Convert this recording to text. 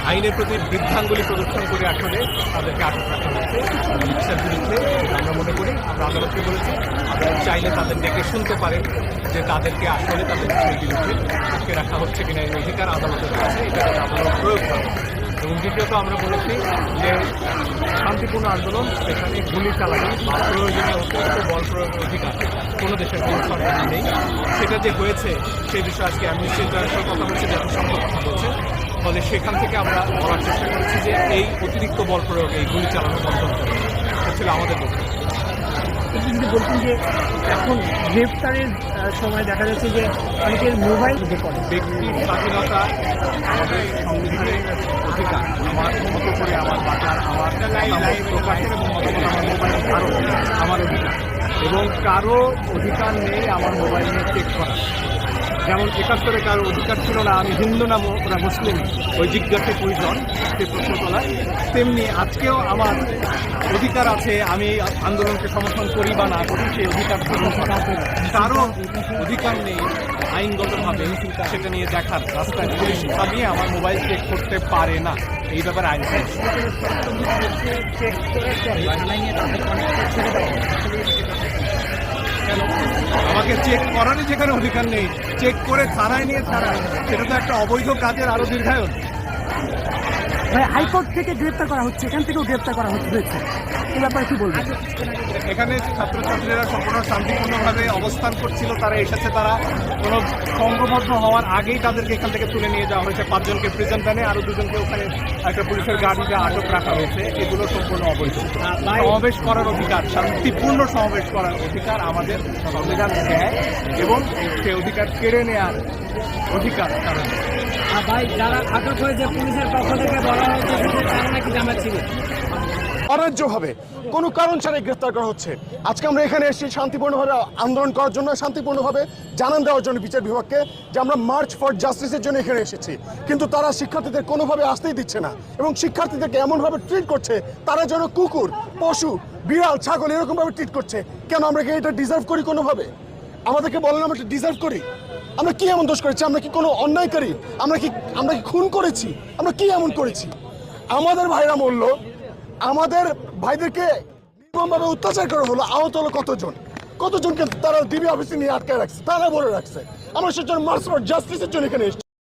আইনের প্রতি বৃদ্ধাঙ্গুলি প্রদর্শন করে আসলে তাদেরকে আটক রাখা হচ্ছে বিচার বিরুদ্ধে আমরা মনে করি। আমরা আদালতকে বলেছি আদালত চাইলে তাদের ডেকে শুনতে পারেন যে তাদেরকে আসলে তাদের বিরুদ্ধে আটকে রাখা হচ্ছে কিনা এই অধিকার আদালতের কাছে, এটা আদালত প্রয়োগ করে। এবং দ্বিতীয়ত আমরা বলেছি যে শান্তিপূর্ণ আন্দোলন সেখানে গুলি চালানো বা প্রয়োজনীয় অতিরিক্ত বল প্রয়োগের অধিকার কোনো দেশের কোনো সরকার নেই। সেটা যে হয়েছে সেই বিষয়ে আজকে অ্যামনেস্টি ইন্টারন্যাশনাল কথা বলছে, জাতিসংঘ কথা বলছে। ফলে সেখান থেকে আমরা বলার চেষ্টা করেছি যে এই অতিরিক্ত বল প্রয়োগ, এই গুলি চালানো বন্ধ করে ছিল আমাদের লক্ষ্য। কিন্তু বলছেন যে এখন গ্রেফতারের সময় দেখা যাচ্ছে যে অনেকের মোবাইল করে। ব্যক্তির স্বাধীনতা আমাদের সংবিধানের অধিকার, আমার মতো করে আমার বাঁচার, আমার প্রকাশের এবং মতামত আমার মোবাইল কারো আমার অধিকার, এবং কারো অধিকার নেই আমার মোবাইল নিয়ে চেক করা। যেমন 71-এ কারো অধিকার ছিল না আমি হিন্দু না ওরা মুসলিম ওই জিজ্ঞাসা প্রয়োজন সে প্রশ্ন তোলার, তেমনি আজকেও আমার অধিকার আছে আমি আন্দোলনকে সমর্থন করি বা না করি, সেই অধিকার কারো অধিকার নেই আইনগতভাবে সেটা নিয়ে দেখার। রাস্তায় পুলিশ নিয়ে আমার মোবাইল চেক করতে পারে না, এই ব্যাপারে আইন আমাকে চেক করারই যেখানে অধিকার নেই, চেক করে থানায় নিয়ে ছাড়ায়, সেটা তো একটা অবৈধ কাজের আরো দীর্ঘায়ন। হাইকোর্ট থেকে গ্রেপ্তার করা হচ্ছে, এখান থেকেও গ্রেপ্তার করা হয়েছে, এই ব্যাপারে কি বলবেন? এখানে ছাত্রছাত্রীরা সম্পূর্ণ শান্তিপূর্ণভাবে অবস্থান করছিল, তারা এসেছে, তারা কোনো সংঘবদ্ধ হওয়ার আগেই তাদেরকে এখান থেকে তুলে নিয়ে যাওয়া হয়েছে। 5 জনকে প্রিজন ভ্যানে, আরো 2 জনকে ওখানে একটা পুলিশের গাড়িতে আটক রাখা হয়েছে। এগুলো সম্পূর্ণ অবৈধ। সমাবেশ করার অধিকার, শান্তিপূর্ণ সমাবেশ করার অধিকার আমাদের সংবিধান দেয়, এবং সেই অধিকার কেড়ে নেওয়ার অধিকার কারণ ভাই যারা আটক হয়েছে পুলিশের পক্ষ থেকে বলা হয়েছে তারা নাকি জামাত ছিল। অন্যায্যভাবে কোনো কারণ ছাড়াই গ্রেফতার করা হচ্ছে। আজকে আমরা এখানে এসেছি শান্তিপূর্ণভাবে আন্দোলন করার জন্য, শান্তিপূর্ণভাবে জানান দেওয়ার জন্য বিচার বিভাগকে যে আমরা মার্চ ফর জাস্টিসের জন্য এখানে এসেছি, কিন্তু তারা শিক্ষার্থীদের কোনোভাবে আসতেই দিচ্ছে না, এবং শিক্ষার্থীদেরকে এমনভাবে ট্রিট করছে তারা যেন কুকুর, পশু, বিড়াল, ছাগল এরকমভাবে ট্রিট করছে। কেন আমরা কি এটা ডিজার্ভ করি? কোনোভাবে আমাদেরকে বলেন আমরা এটা ডিজার্ভ করি? আমরা কি এমন দোষ করেছি? আমরা কি কোনো অন্যায় করি? আমরা কি খুন করেছি? আমরা কি এমন করেছি? আমাদের ভাইরা মরল, আমাদের ভাইদেরকে নির্মমভাবে অত্যাচার করা হলো, আহত হলো কতজনকে তারা ডিবি অফিসে নিয়ে আটকে রাখছে, তারা বলে রাখছে। আমরা সেজন্য মার্চ ফর জাস্টিসের জন্য এখানে এসেছি।